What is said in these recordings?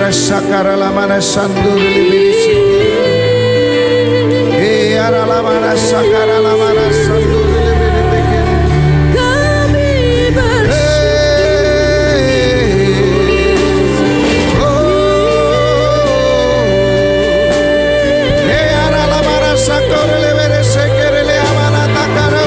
mana sakara la mana sanduri libirisi. Ara la mana sakara la mana sanduri libirisi. Kami ara la mana sakara libirisi kere le amana takara.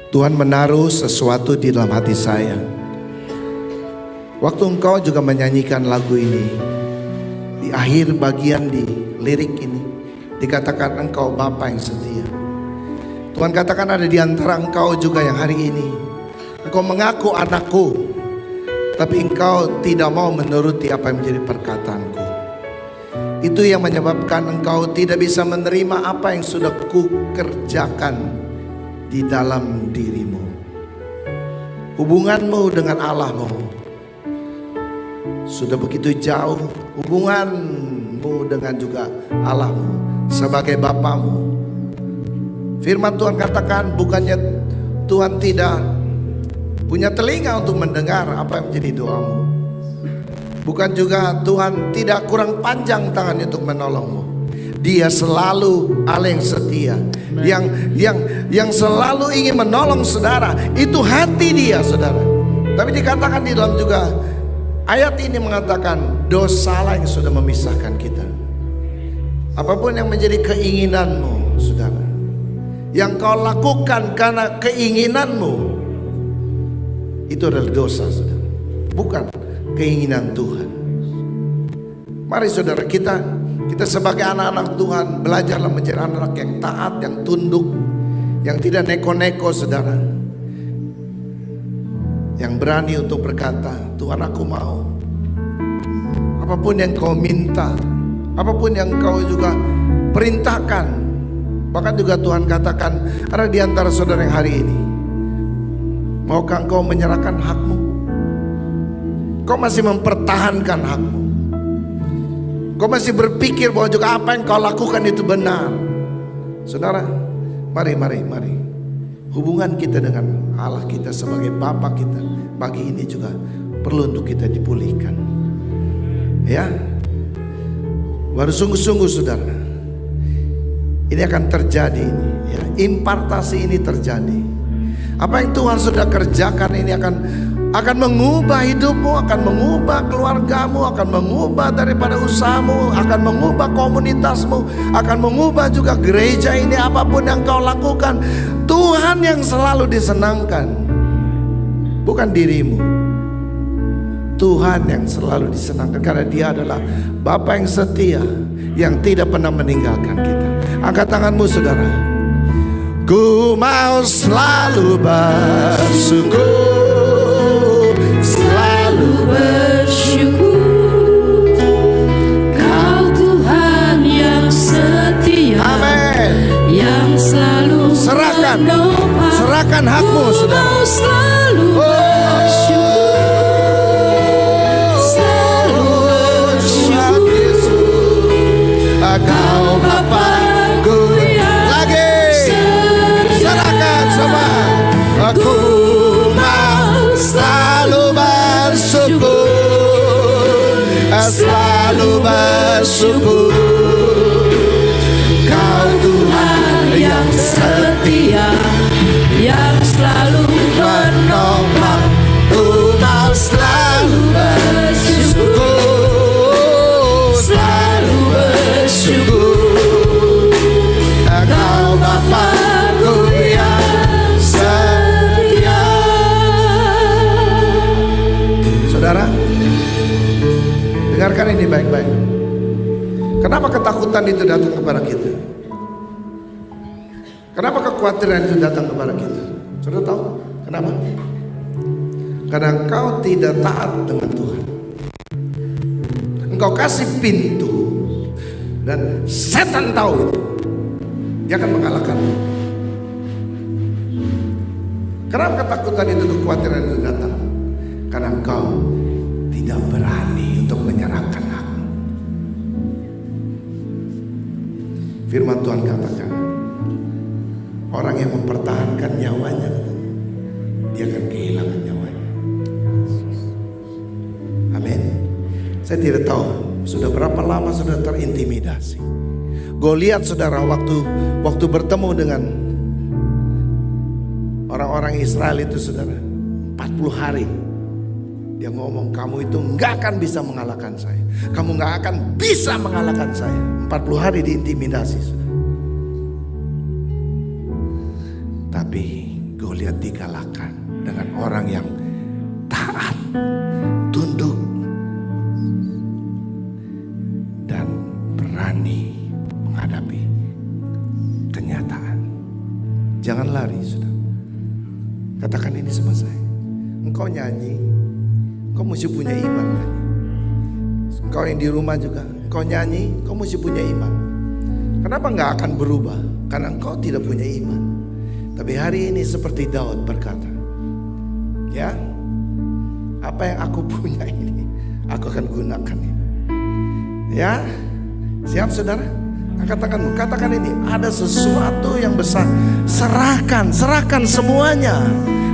Tuhan menaruh sesuatu di dalam hati saya. Waktu engkau juga menyanyikan lagu ini, di akhir bagian di lirik ini dikatakan engkau Bapa yang setia. Tuhan katakan ada di antara engkau juga yang hari ini engkau mengaku anakku, tapi engkau tidak mau menuruti apa yang menjadi perkataanku. Itu yang menyebabkan engkau tidak bisa menerima apa yang sudah kukerjakan di dalam dirimu. Hubunganmu dengan Allahmu sudah begitu jauh. Hubunganmu dengan juga Allahmu sebagai Bapamu. Firman Tuhan katakan bukannya Tuhan tidak punya telinga untuk mendengar apa yang menjadi doamu, bukan juga Tuhan tidak kurang panjang tangannya untuk menolongmu. Dia selalu Allah yang setia, yang selalu ingin menolong saudara. Itu hati dia, saudara. Tapi dikatakan di dalam juga ayat ini mengatakan dosalah yang sudah memisahkan kita. Apapun yang menjadi keinginanmu, saudara, yang kau lakukan karena keinginanmu, itu adalah dosa, saudara, bukan keinginan Tuhan. Mari saudara, kita sebagai anak-anak Tuhan belajarlah menjadi anak yang taat, yang tunduk, yang tidak neko-neko, saudara, yang berani untuk berkata, Tuhan aku mau. Apapun yang kau minta, apapun yang kau juga perintahkan. Bahkan juga Tuhan katakan, ada di antara saudara yang hari ini, maukah engkau menyerahkan hakmu? Kau masih mempertahankan hakmu. Kau masih berpikir bahwa juga apa yang kau lakukan itu benar. Saudara, mari hubungan kita dengan Allah kita sebagai Bapa kita pagi ini juga perlu untuk kita dipulihkan. Ya, baru sungguh-sungguh saudara, ini akan terjadi ini, ya, impartasi ini terjadi. Apa yang Tuhan sudah kerjakan ini akan mengubah hidupmu, akan mengubah keluargamu, akan mengubah daripada usahamu, akan mengubah komunitasmu, akan mengubah juga gereja ini. Apapun yang kau lakukan, Tuhan yang selalu disenangkan, bukan dirimu. Tuhan yang selalu disenangkan, karena Dia adalah Bapa yang setia, yang tidak pernah meninggalkan kita. Angkat tanganmu saudara. Ku mau selalu bersyukur, selalu bersyukur, Kau Tuhan yang setia, amin. yang selalu Serahkan, menopang. serahkan hakmu saudara. Kau selalu bersyukur, selalu bersyukur, Kau Bapakku. Lagi serahkan sama. Aku mau selalu bersyukur, selalu bersyukur. Kau Tuhan yang setia, yang selalu menopang. Ku mau selalu bersyukur, selalu bersyukur. Kau Bapakku yang setia. Saudara, dengarkan ini baik-baik. Kenapa ketakutan itu datang kepada kita? Kenapa kekhawatiran itu datang kepada kita? Saudara tahu kenapa? Karena engkau tidak taat dengan Tuhan. Engkau kasih pintu, dan setan tahu itu. Dia akan mengalahkan. Kenapa ketakutan itu, kekhawatiran itu datang? Karena engkau tidak berani untuk menyerahkan hak. Firman Tuhan katakan, orang yang mempertahankan nyawanya, dia akan kehilangan nyawanya. Amin. Saya tidak tahu sudah berapa lama sudah terintimidasi. Goliat saudara, waktu bertemu dengan orang-orang Israel itu saudara, 40 hari dia ngomong, kamu itu nggak akan bisa mengalahkan saya, kamu nggak akan bisa mengalahkan saya. 40 hari diintimidasi saudara. Tapi Goliat dikalahkan dengan orang yang taat, tunduk, dan berani menghadapi kenyataan. Jangan lari sudah. Katakan ini sama saya. Engkau nyanyi, engkau mesti punya iman. Engkau yang di rumah juga, engkau nyanyi, engkau mesti punya iman. Kenapa nggak akan berubah? Karena engkau tidak punya iman. Tapi hari ini seperti Daud berkata, ya, apa yang aku punya ini, aku akan gunakan. Ya, siap saudara? Angkat tanganmu, katakan ini, ada sesuatu yang besar. Serahkan semuanya.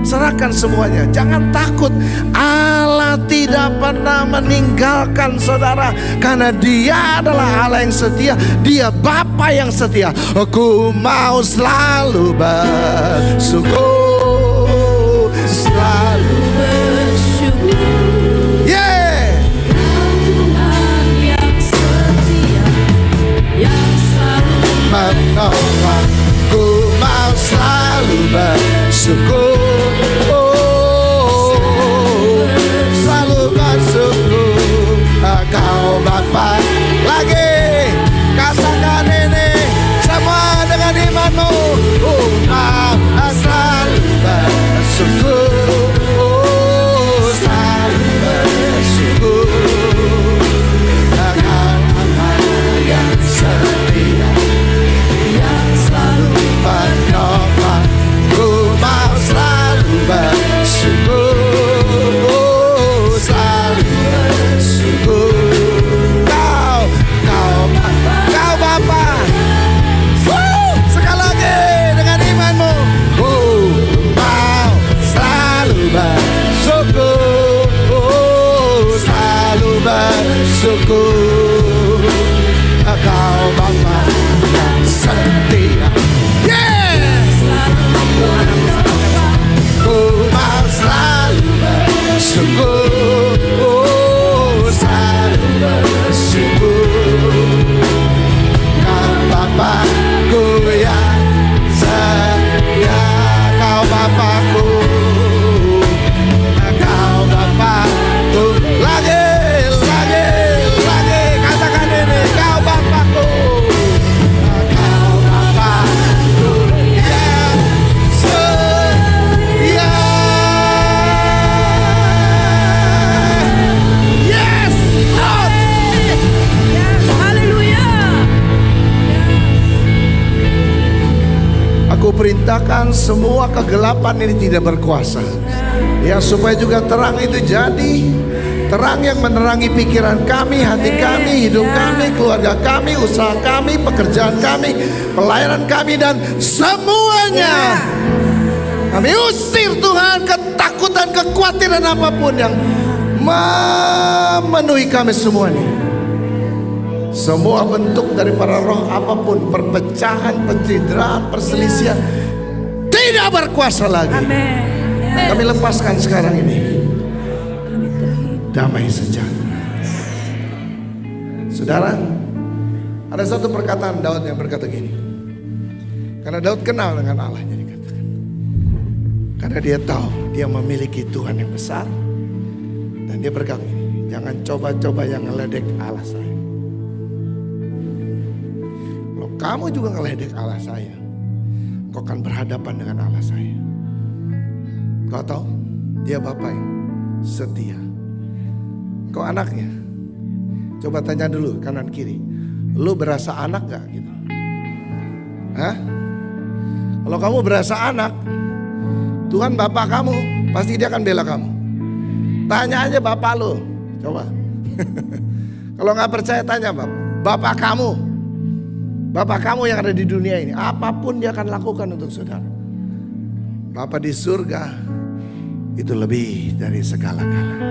Serahkan semuanya. Jangan takut. Allah tidak pernah meninggalkan saudara, karena Dia adalah Allah yang setia. Dia Bapa yang setia. Aku mau selalu bersyukur, selalu bersyukur. Yeah. Tuhan yang setia, yang selalu menopang. Ku mau selalu bersyukur. Kau Bapa. Lagi katakan ini sama dengan imanmu. Selalu bersyukur. ciptakan semua kegelapan ini tidak berkuasa. Ya, supaya juga terang itu jadi. Terang yang menerangi pikiran kami, hati kami, hidup kami, keluarga kami, usaha kami, pekerjaan kami, pelayanan kami, dan semuanya. Kami usir Tuhan ketakutan, kekhawatiran apapun yang memenuhi kami semua ini. Semua bentuk dari para roh apapun, perpecahan, pencitraan, perselisihan tidak berkuasa lagi. Kami lepaskan sekarang ini. Damai sejahtera. Saudara, ada satu perkataan Daud yang berkata gini. Karena Daud kenal dengan Allah, jadi katakan. Karena dia tahu dia memiliki Tuhan yang besar. Dan dia berkata gini, jangan coba-coba yang ngeledek Allah saya. Kalau kamu juga ngeledek Allah saya, kau akan berhadapan dengan Allah saya. Kau tahu, dia Bapa yang setia. Kau anaknya. Coba tanya dulu kanan kiri. Lu berasa anak gak gitu? Hah? Kalau kamu berasa anak, Tuhan Bapak kamu, pasti dia akan bela kamu. Tanya aja Bapak lu. Coba. Kalau gak percaya tanya Bapak kamu. Bapak kamu yang ada di dunia ini. Apapun dia akan lakukan untuk saudara. Bapak di surga itu lebih dari segala-galanya.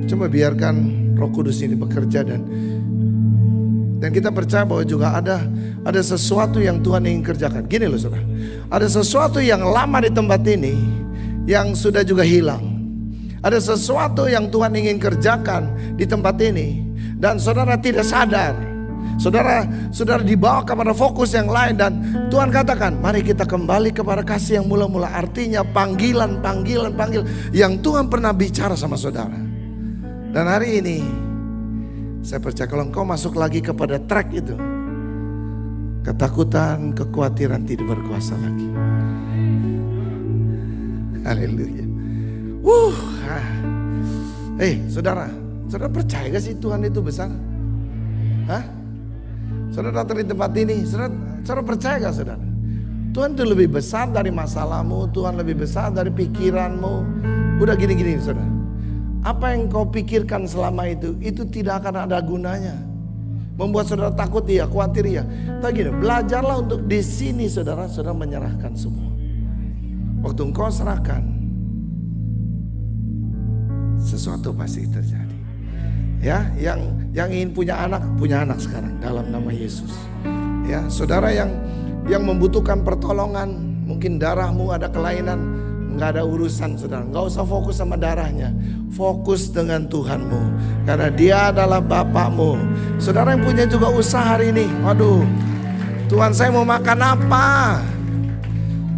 Coba biarkan Roh Kudus ini bekerja dan kita percaya bahwa juga ada sesuatu yang Tuhan ingin kerjakan. Gini loh saudara, ada sesuatu yang lama di tempat ini yang sudah juga hilang. Ada sesuatu yang Tuhan ingin kerjakan di tempat ini dan saudara tidak sadar. Saudara dibawa kepada fokus yang lain dan Tuhan katakan, mari kita kembali kepada kasih yang mula-mula. Artinya panggilan yang Tuhan pernah bicara sama saudara. Dan hari ini saya percaya kalau engkau masuk lagi kepada track itu, ketakutan, kekhawatiran tidak berkuasa lagi. Haleluya. Saudara percaya gak sih Tuhan itu besar? Hah? Saudara datang di tempat ini, saudara percaya gak saudara? Tuhan itu lebih besar dari masalahmu, Tuhan lebih besar dari pikiranmu. Udah gini saudara. Apa yang kau pikirkan selama itu tidak akan ada gunanya. Membuat saudara takut ya, khawatir ya. Tapi gini, belajarlah untuk di sini saudara menyerahkan semua. Waktu engkau serahkan, sesuatu pasti terjadi. Ya, yang ingin punya anak sekarang dalam nama Yesus. Ya, saudara yang membutuhkan pertolongan, mungkin darahmu ada kelainan. Nggak ada urusan saudara, nggak usah fokus sama darahnya. Fokus dengan Tuhanmu, karena dia adalah Bapakmu. Saudara yang punya juga usaha hari ini, waduh, Tuhan saya mau makan apa?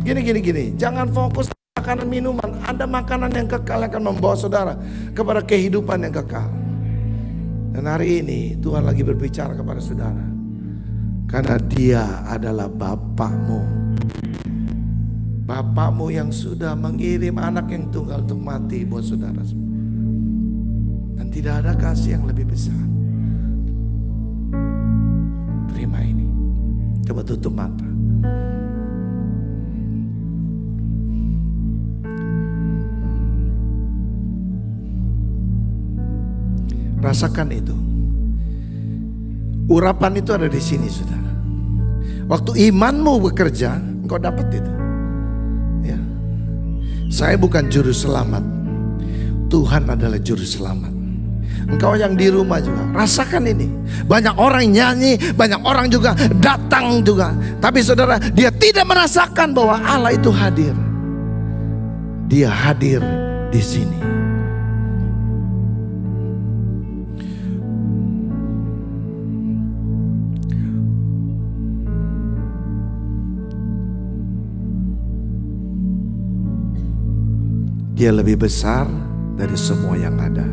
Gini, jangan fokus makanan minuman. Ada makanan yang kekal yang akan membawa saudara kepada kehidupan yang kekal. Dan hari ini Tuhan lagi berbicara kepada saudara, karena dia adalah Bapakmu. Bapakmu yang sudah mengirim anak yang tunggal untuk mati buat saudara. Dan tidak ada kasih yang lebih besar. Terima ini. Coba tutup mata. Rasakan itu. Urapan itu ada di sini saudara. Waktu imanmu bekerja, engkau dapat itu. Saya bukan juru selamat, Tuhan adalah juru selamat. Engkau yang di rumah juga rasakan ini. Banyak orang nyanyi, banyak orang juga datang juga, tapi saudara, dia tidak merasakan bahwa Allah itu hadir. Dia hadir di sini. Dia lebih besar dari semua yang ada.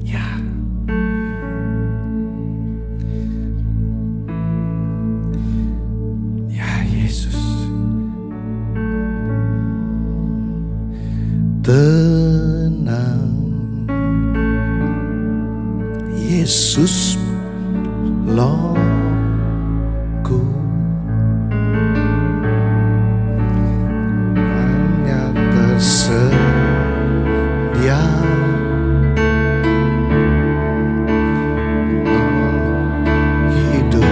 Ya. Ya Yesus. Tenang Yesus nolongku. Hanya tersedia hidupku.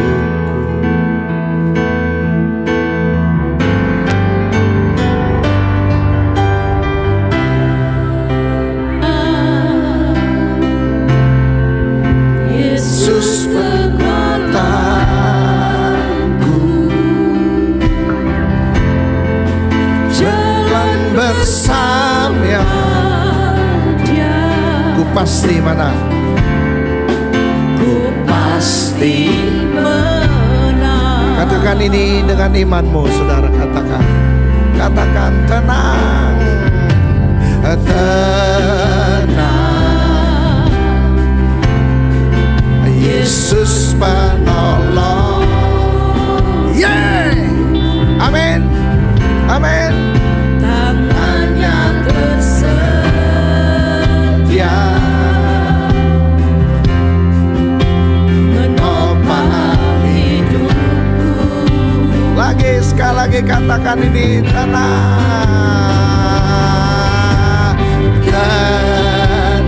Yesus kekuatanku, jalan bersama Dia, ku pasti menang. ku pasti menang. Katakan ini dengan imanmu, saudara. Katakan, katakan tenang, tenang. Yesus penolong. Yeah, amin, amin. Tangannya tersedia menopang hidupku. Lagi, sekali lagi katakan ini, tenang, tenang.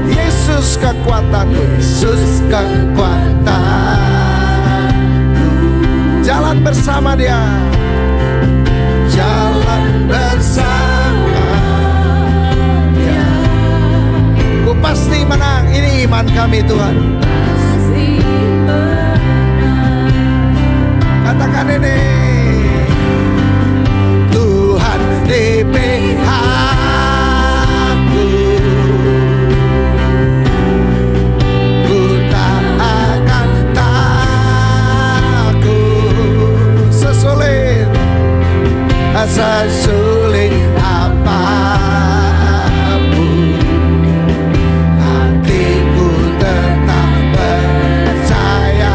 Yesus kekuatanku, Yesus kekuatanku. Jalan bersama Dia, jalan bersama Dia. Ku pasti menang. Ini iman kami, Tuhan. Pasti menang. Katakan ini, Tuhan di pihakku, ku tak akan takut. Sesulit apapun, hatiku tetap percaya.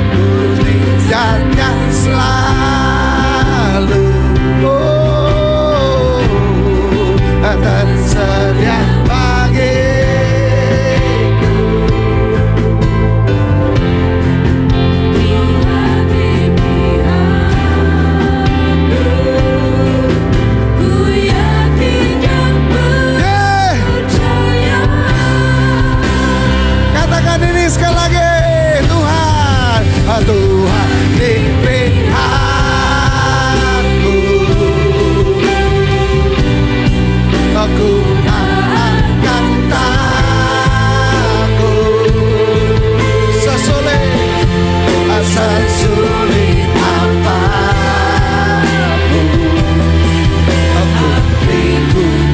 Mujizatnya selalu tersedia bagiku. Tuhan di pihakku, ku yakin dan percaya. Katakan ini sekali lagi, Tuhan, Tuhan di pihakku, aku akan takut. Sesulit apapun, aku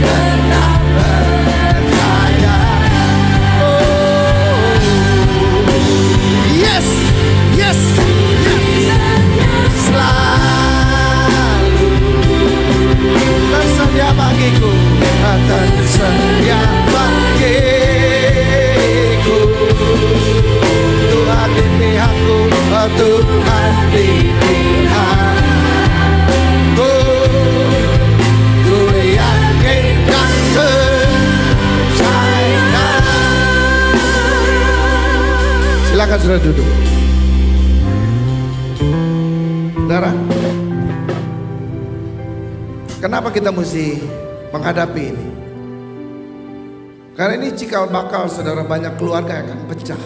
tetap percaya. Yes, yes, yes. Selalu tersedia bagiku, tersedia bagiku. Tuhan di pihakku, Tuhan di pihakku. Ku yakin dan percaya. Silakan sudah duduk. Saudara, kenapa kita mesti menghadapi ini? Karena ini cikal bakal, saudara, banyak keluarga yang akan pecah.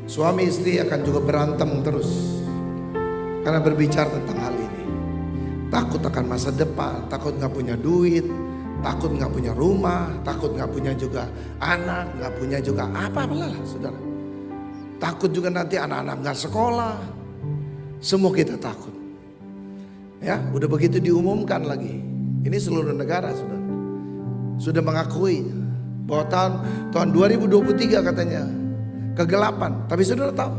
Suami istri akan juga berantem terus karena berbicara tentang hal ini. Takut akan masa depan, takut gak punya duit, takut gak punya rumah, takut gak punya juga anak, gak punya juga apa-apalah, saudara. Takut juga nanti anak-anak gak sekolah. Semua kita takut. Ya, udah begitu diumumkan lagi. Ini seluruh negara, saudara, sudah mengakui bahwa tahun 2023 katanya kegelapan. Tapi saudara tahu,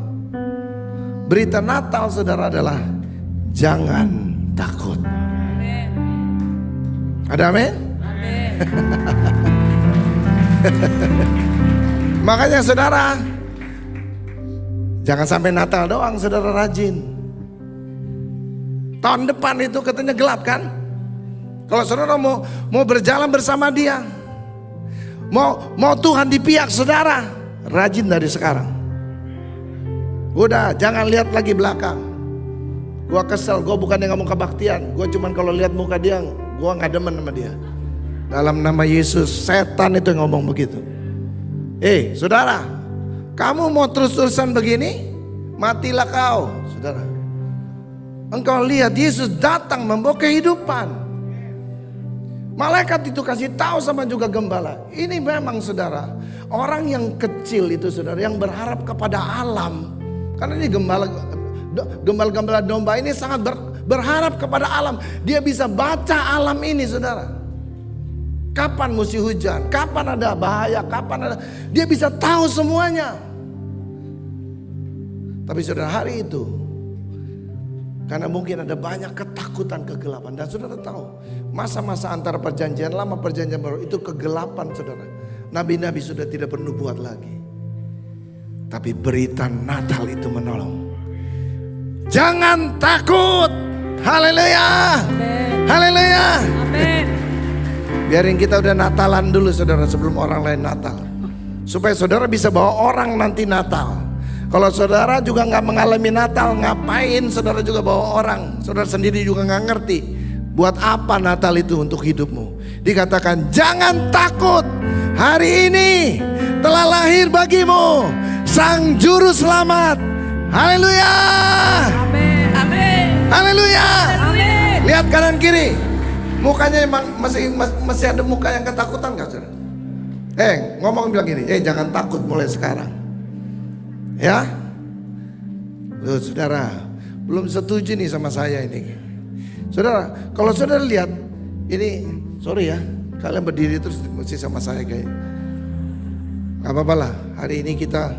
berita Natal, saudara, adalah jangan takut. Ada amin? Makanya saudara, jangan sampai Natal doang saudara rajin. Tahun depan itu katanya gelap kan? Kalau saudara mau berjalan bersama dia, mau Tuhan di pihak saudara, rajin dari sekarang. Udah, jangan lihat lagi belakang. Gua kesel, gua bukan yang ngomong kebaktian. Gua cuman kalau lihat muka dia, gua nggak demen sama dia. Dalam nama Yesus, setan itu yang ngomong begitu. Saudara, kamu mau terus-terusan begini, matilah kau, saudara. Engkau lihat Yesus datang membawa kehidupan. Malaikat itu kasih tahu sama juga gembala. Ini memang saudara, orang yang kecil itu saudara, yang berharap kepada alam. Karena ini gembala domba ini sangat berharap kepada alam. Dia bisa baca alam ini saudara. Kapan musim hujan, kapan ada bahaya, kapan ada. Dia bisa tahu semuanya. Tapi saudara, hari itu, karena mungkin ada banyak ketakutan, kegelapan. Dan saudara tahu, masa-masa antara perjanjian lama, perjanjian baru itu kegelapan saudara. Nabi-nabi sudah tidak bernubuat lagi. Tapi berita Natal itu menolong. Jangan takut. Haleluya. Haleluya. Amin. Biarin kita udah Natalan dulu saudara sebelum orang lain Natal. Supaya saudara bisa bawa orang nanti Natal. Kalau saudara juga gak mengalami Natal, ngapain saudara juga bawa orang? Saudara sendiri juga gak ngerti buat apa Natal itu untuk hidupmu. Dikatakan jangan takut, hari ini telah lahir bagimu Sang Juru Selamat. Haleluya. Amin. Amin. Haleluya. Amin. Lihat kanan kiri, mukanya emang masih ada muka yang ketakutan gak saudara? Ngomong bilang gini, jangan takut mulai sekarang. Ya, loh saudara, belum setuju nih sama saya ini. Saudara, kalau saudara lihat ini, sorry ya, kalian berdiri terus mesti sama saya kayak. Gak apa-apa lah, hari ini kita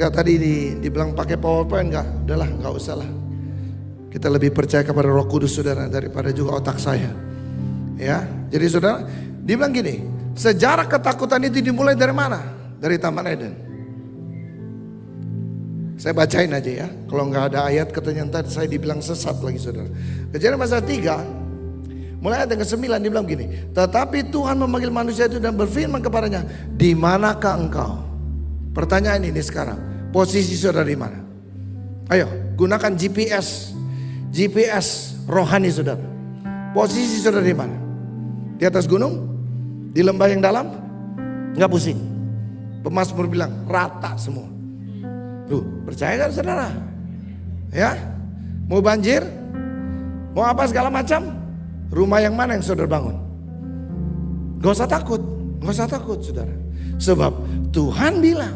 nggak tadi dibilang pakai PowerPoint nggak, udahlah nggak usah lah. Kita lebih percaya kepada Roh Kudus saudara daripada juga otak saya. Ya, jadi saudara, dibilang gini, sejarah ketakutan itu dimulai dari mana? Dari Taman Eden. Saya bacain aja ya. Kalau nggak ada ayat katanya tadi saya dibilang sesat lagi saudara. Kejadian pasal 3 mulai ayat yang ke-9 dibilang gini. Tetapi Tuhan memanggil manusia itu dan berfirman kepadanya, di manakah engkau? Pertanyaan ini sekarang, posisi saudara di mana? Ayo gunakan GPS rohani saudara. Posisi saudara di mana? Di atas gunung? Di lembah yang dalam? Nggak pusing. Pemazmur bilang rata semua. Tuh, percaya kan saudara? Ya, mau banjir, mau apa segala macam, rumah yang mana yang saudara bangun? Gak usah takut saudara. Sebab Tuhan bilang,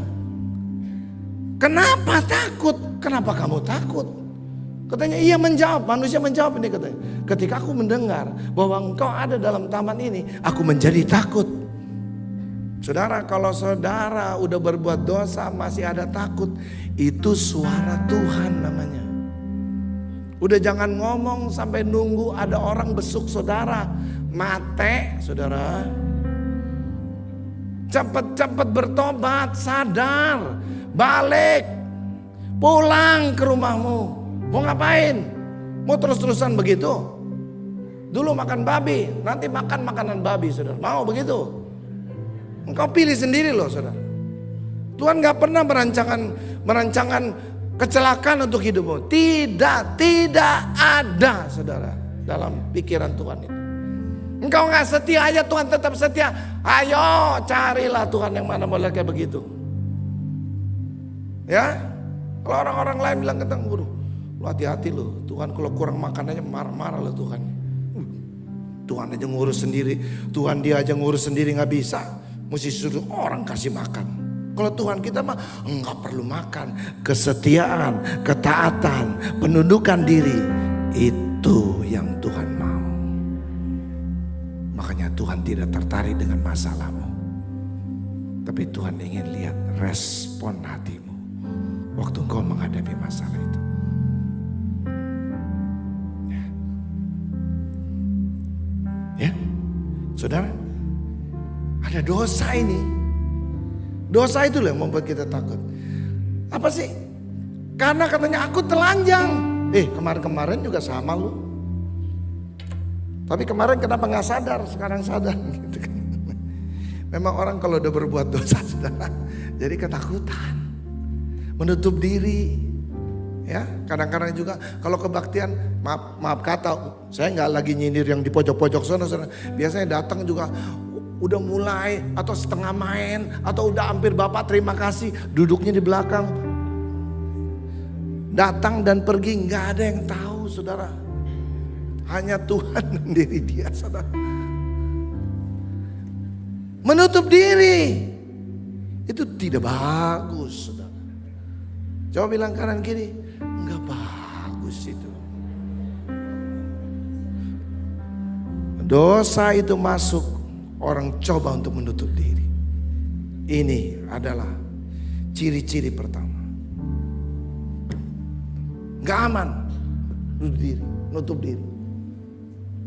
kenapa takut? Kenapa kamu takut? Katanya ia menjawab, manusia menjawab ini katanya. Ketika aku mendengar bahwa engkau ada dalam taman ini, aku menjadi takut. Saudara, kalau saudara udah berbuat dosa masih ada takut, itu suara Tuhan namanya. Udah jangan ngomong sampai nunggu ada orang besuk saudara, mate saudara. Cepat-cepat bertobat, sadar, balik, pulang ke rumahmu. Mau ngapain? Mau terus-terusan begitu? Dulu makan babi, nanti makan makanan babi saudara. Mau begitu? Engkau pilih sendiri loh saudara. Tuhan gak pernah merancangkan kecelakaan untuk hidupmu. Tidak ada saudara dalam pikiran Tuhan itu. Engkau gak setia aja, Tuhan tetap setia. Ayo carilah Tuhan yang mana boleh kayak begitu. Ya, kalau orang-orang lain bilang ketemu, waduh, lu hati-hati loh. Tuhan kalau kurang makan aja marah-marah loh Tuhan. Tuhan aja ngurus sendiri, Tuhan dia aja ngurus sendiri gak bisa. Mesti suruh orang kasih makan. Kalau Tuhan kita mah enggak perlu makan. Kesetiaan, ketaatan, penundukan diri, itu yang Tuhan mau. Makanya Tuhan tidak tertarik dengan masalahmu, tapi Tuhan ingin lihat respon hatimu waktu engkau menghadapi masalah itu. Ya, saudara, ada dosa ini. Dosa itu loh yang membuat kita takut. Apa sih? Karena katanya aku telanjang. Kemarin-kemarin juga sama lu. Tapi kemarin kenapa nggak sadar, sekarang sadar gitu kan. Memang orang kalau udah berbuat dosa saudara, jadi ketakutan, menutup diri. Ya, kadang-kadang juga kalau kebaktian, maaf kata, saya nggak lagi nyindir yang di pojok-pojok sana. Biasanya datang juga udah mulai atau setengah main atau udah hampir Bapak terima kasih, duduknya di belakang. Datang dan pergi nggak ada yang tahu saudara. Hanya Tuhan dan diri dia saudara. Menutup diri itu tidak bagus saudara. Coba bilang kanan kiri, nggak bagus itu. Dosa itu masuk, orang coba untuk menutup diri. Ini adalah ciri-ciri pertama. Gak aman, nutup diri.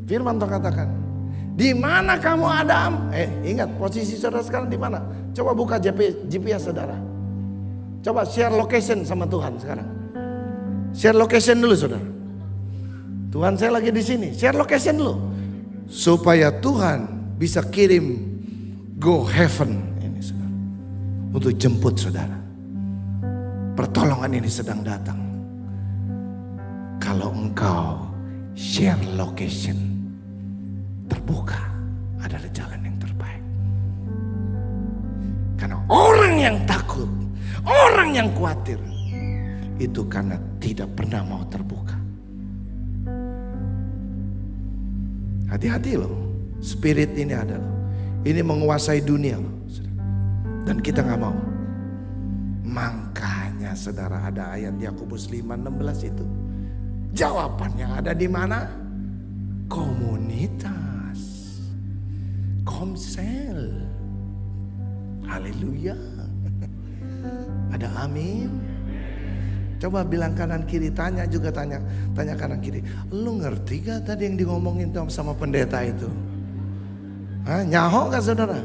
Firman Tuhan katakan, di mana kamu Adam? Ingat posisi saudara sekarang di mana? Coba buka GPS saudara. Coba share location sama Tuhan sekarang. Share location dulu saudara. Tuhan saya lagi di sini. Share location dulu, supaya Tuhan bisa kirim go heaven ini saudara, untuk jemput saudara. Pertolongan ini sedang datang. Kalau engkau share location, terbuka adalah jalan yang terbaik. Karena orang yang takut, orang yang khawatir, itu karena tidak pernah mau terbuka. Hati-hati loh, spirit ini adalah, ini menguasai dunia loh. Dan kita gak mau. Makanya saudara ada ayat Yakobus 5:16 itu. Jawabannya ada di mana? Komunitas, komsel. Haleluya. Ada amin. Coba bilang kanan kiri, tanya kanan kiri. Lu ngerti gak tadi yang ngomongin sama pendeta itu? Nyaho gak saudara?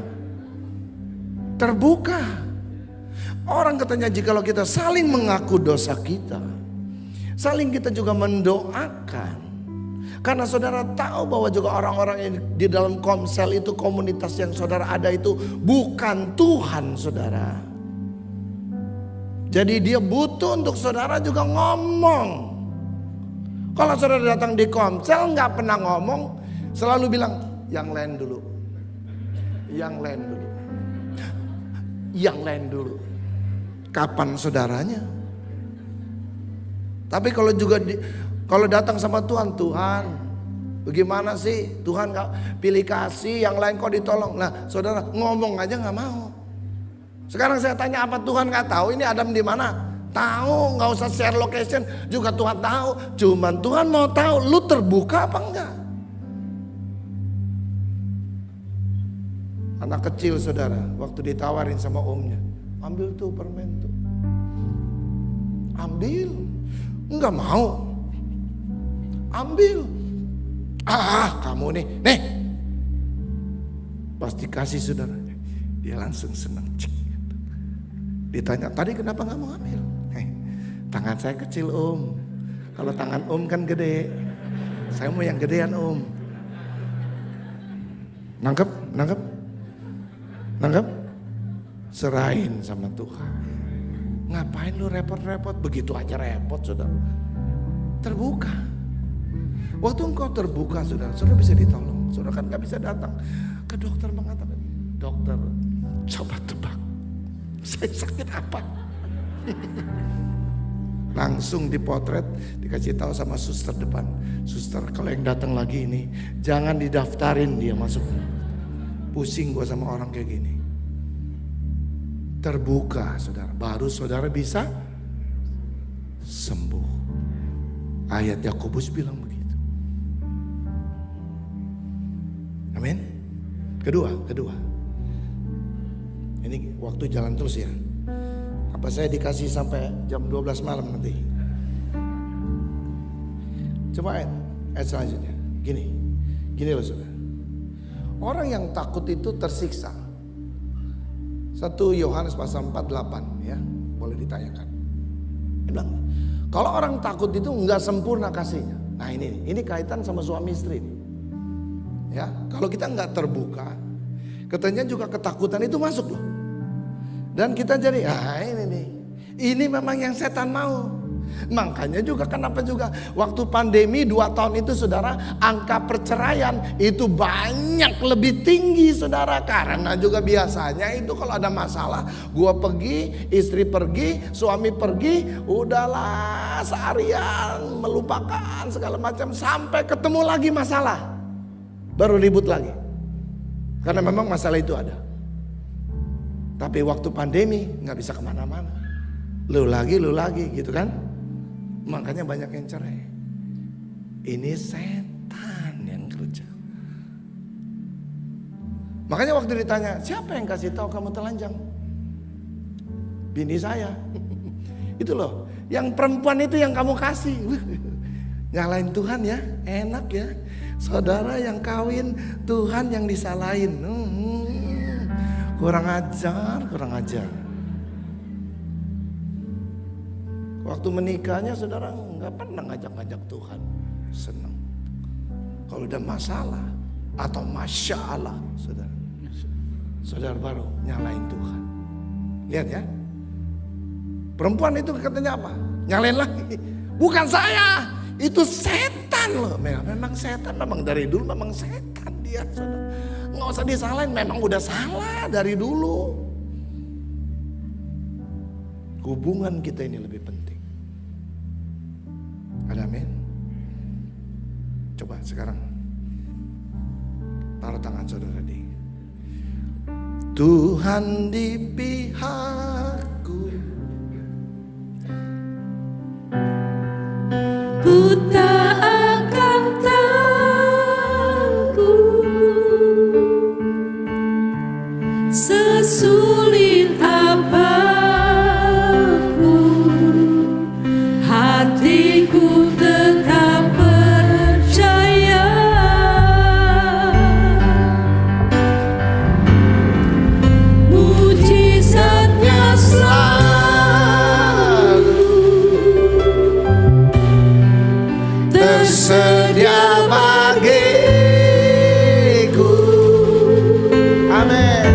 Terbuka. Orang katanya jikalau kita saling mengaku dosa kita, saling kita juga mendoakan. Karena saudara tahu bahwa juga orang-orang yang di dalam komsel itu, komunitas yang saudara ada itu bukan Tuhan saudara. Jadi dia butuh untuk saudara juga ngomong. Kalau saudara datang di komsel gak pernah ngomong, selalu bilang yang lain dulu, yang lain dulu, yang lain dulu. Kapan saudaranya? Tapi kalau juga kalau datang sama Tuhan, Tuhan bagaimana sih? Tuhan gak pilih kasih, yang lain kok ditolong. Nah saudara ngomong aja gak mau. Sekarang saya tanya, apa Tuhan gak tahu ini Adam di mana? Tahu, gak usah share location juga Tuhan tahu. Cuman Tuhan mau tahu lu terbuka apa enggak. Anak kecil saudara, waktu ditawarin sama omnya, ambil tuh permen tuh, ambil. Enggak mau. Ambil. Kamu nih. Pasti kasih saudara. Dia langsung senang. Ditanya, tadi kenapa gak mau ambil? Tangan saya kecil om. Kalau tangan om kan gede. Saya mau yang gedean om. Nangkep? Serahin sama Tuhan. Ngapain lu repot-repot? Begitu aja repot saudara. Terbuka. Waktu engkau terbuka saudara bisa ditolong. Saudara kan gak bisa datang ke dokter mengatakan, dokter coba tebak saya sakit apa. Langsung dipotret, dikasih tahu sama suster depan. Suster kalau yang datang lagi ini jangan didaftarin dia masuk. Pusing gua sama orang kayak gini. Terbuka saudara, baru saudara bisa sembuh. Ayat Yakobus bilang begitu. Amin. Kedua. Ini waktu jalan terus ya. Apa saya dikasih sampai jam 12 malam nanti? Coba ayat selanjutnya. Gini loh saudara. Orang yang takut itu tersiksa. 1 Yohanes pasal 4:8 ya, boleh ditanyakan. Dia bilang, kalau orang takut itu enggak sempurna kasihnya. Nah ini kaitan sama suami istri nih. Ya, kalau kita nggak terbuka, katanya juga ketakutan itu masuk loh. Dan kita jadi, ini nih, ini memang yang setan mau. Makanya juga kenapa juga waktu pandemi 2 tahun itu saudara, angka perceraian itu banyak lebih tinggi saudara. Karena juga biasanya itu kalau ada masalah, gua pergi, istri pergi, suami pergi, udahlah seharian melupakan segala macam sampai ketemu lagi masalah, baru ribut lagi. Karena memang masalah itu ada. Tapi waktu pandemi nggak bisa kemana-mana, lu lagi gitu kan. Makanya banyak yang cerai. Ini setan yang kerja. Makanya waktu ditanya, siapa yang kasih tahu kamu telanjang? Bini saya. Itu loh, yang perempuan itu yang kamu kasih. Nyalain Tuhan ya, enak ya. Saudara yang kawin, Tuhan yang disalahin. Kurang ajar. Waktu menikahnya saudara nggak pernah ngajak-ngajak Tuhan. Senang. Kalau udah masalah atau masya Allah, saudara baru nyalain Tuhan. Lihat ya, perempuan itu katanya apa? Nyalain lagi. Bukan saya, itu setan loh. Memang setan, memang dari dulu memang setan dia. Saudara. Nggak usah disalahin, memang udah salah dari dulu. Hubungan kita ini lebih penting. Ada amin? Coba sekarang taruh tangan saudara di. Tuhan di pihakku, Ku tak akan takut, sesulit apapun, hatiku tetap percaya. Mujizatnya selalu tersedia bagiku. Amin.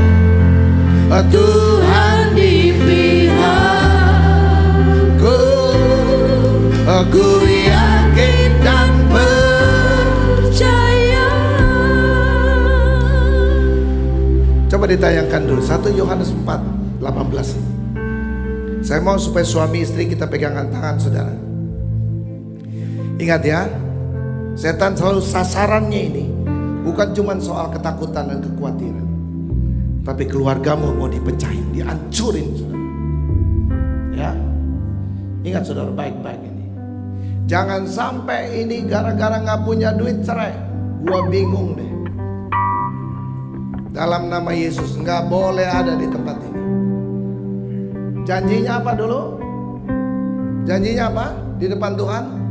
Tuhan di pihakku, Aku yakin dan percaya. Coba ditayangkan dulu 1 Yohanes 4:18. Saya mau supaya suami istri kita pegangan tangan saudara. Ingat ya, setan selalu sasarannya ini bukan cuma soal ketakutan dan kekhawatiran, tapi keluargamu mau dipecahin, dihancurin saudara. Ya, ingat saudara baik-baik ini. Jangan sampai ini gara-gara gak punya duit cerai. Gua bingung deh. Dalam nama Yesus gak boleh ada di tempat ini. Janjinya apa dulu? Janjinya apa di depan Tuhan?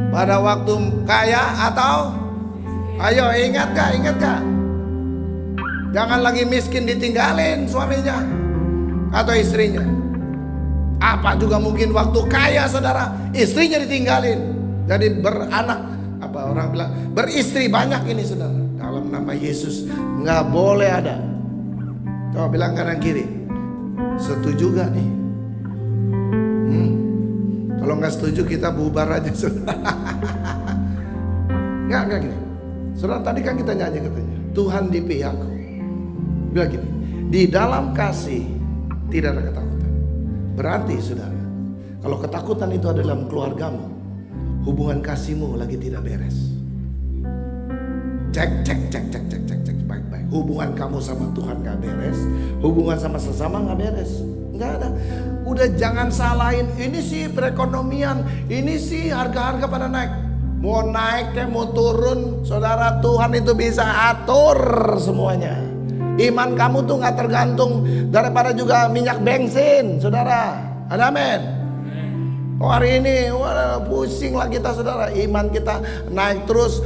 Pada waktu kaya atau? Ayo ingat gak? Jangan lagi miskin ditinggalin suaminya atau istrinya. Apa juga mungkin waktu kaya saudara, istrinya ditinggalin. Jadi beranak, apa orang bilang, beristri banyak ini saudara. Dalam nama Yesus nggak boleh ada. Coba bilang kanan kiri, setuju gak nih? Kalau nggak setuju kita bubar aja saudara. Nggak gini. Saudara tadi kan kita nyanyi katanya, Tuhan di pihakku. Bilang gini, di dalam kasih tidak ada ketakutan. Berarti saudara, kalau ketakutan itu ada dalam keluargamu, hubungan kasihmu lagi tidak beres. Cek baik-baik. Hubungan kamu sama Tuhan gak beres, hubungan sama sesama gak beres. Nggak ada. Udah jangan salahin, ini sih perekonomian, ini sih harga-harga pada naik. Mau naik kayak mau turun, saudara, Tuhan itu bisa atur semuanya. Iman kamu tuh gak tergantung daripada juga minyak bensin, saudara. Ada amin. Oh hari ini wah, pusing lah kita saudara. Iman kita naik terus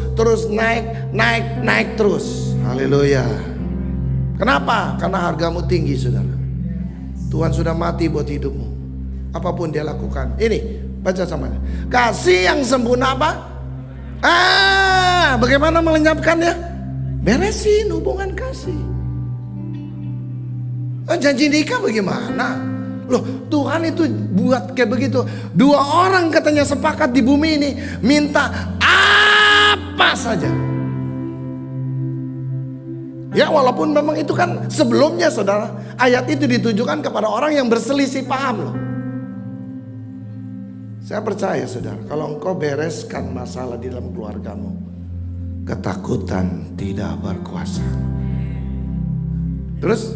naik terus. Haleluya. Kenapa? Karena hargamu tinggi saudara. Tuhan sudah mati buat hidupmu. Apapun dia lakukan. Ini baca samanya. Kasih yang sempurna apa? Bagaimana melenyapkannya? beresin hubungan kasih. Janji nikah bagaimana? Loh, Tuhan itu buat kayak begitu. 2 orang katanya sepakat di bumi ini minta apa saja. Ya, walaupun memang itu kan sebelumnya, saudara, ayat itu ditujukan kepada orang yang berselisih paham loh. Saya percaya, saudara, kalau engkau bereskan masalah di dalam keluargamu, ketakutan tidak berkuasa. Terus,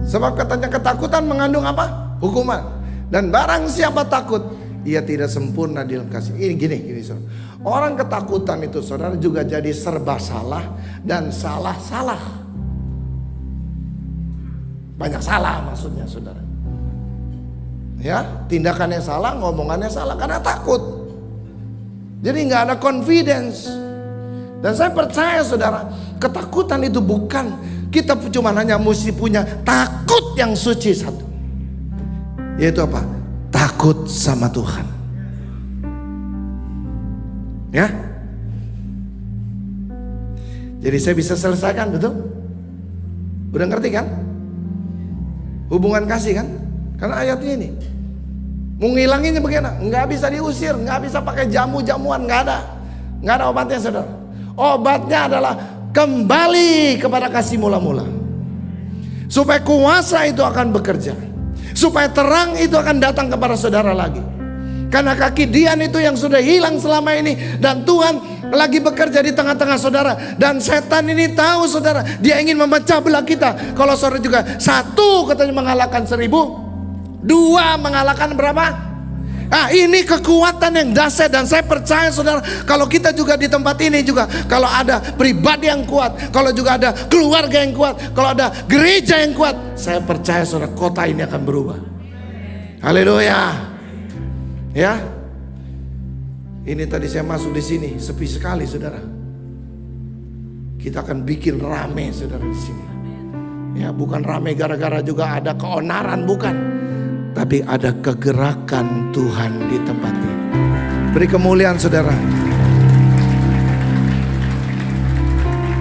sebab katanya ketakutan mengandung apa? Hukuman. Dan barang siapa takut, ia tidak sempurna di dalam kasih. Ini gini, saudara. Orang ketakutan itu, saudara, juga jadi serba salah dan salah-salah. Banyak salah maksudnya, saudara. Ya, tindakannya salah, ngomongannya salah karena takut. Jadi nggak ada confidence. Dan saya percaya, saudara, ketakutan itu bukan kita cuma hanya mesti punya takut yang suci satu. Yaitu apa? Takut sama Tuhan. Ya. Jadi saya bisa selesaikan, betul? Udah ngerti kan? Hubungan kasih kan? Karena ayatnya ini. Mau ngilanginnya bagaimana? Nggak bisa diusir, nggak bisa pakai jamu-jamuan, nggak ada. Nggak ada obatnya, saudara. Obatnya adalah kembali kepada kasih mula-mula. Supaya kuasa itu akan bekerja. Supaya terang itu akan datang kepada saudara lagi. Karena kaki Dian itu yang sudah hilang selama ini. Dan Tuhan lagi bekerja di tengah-tengah saudara. Dan setan ini tahu, saudara, dia ingin memecah belah kita. Kalau saudara juga 1 katanya mengalahkan 1000, 2 mengalahkan berapa? Nah, ini kekuatan yang dahsyat. Dan saya percaya, saudara, kalau kita juga di tempat ini juga, kalau ada pribadi yang kuat, kalau juga ada keluarga yang kuat, kalau ada gereja yang kuat, saya percaya, saudara, kota ini akan berubah. Haleluya. Ya, ini tadi saya masuk di sini sepi sekali, saudara. Kita akan bikin rame, saudara, di sini. Ya, bukan rame gara-gara juga ada keonaran, bukan. Tapi ada kegerakan Tuhan di tempat ini. Beri kemuliaan, saudara.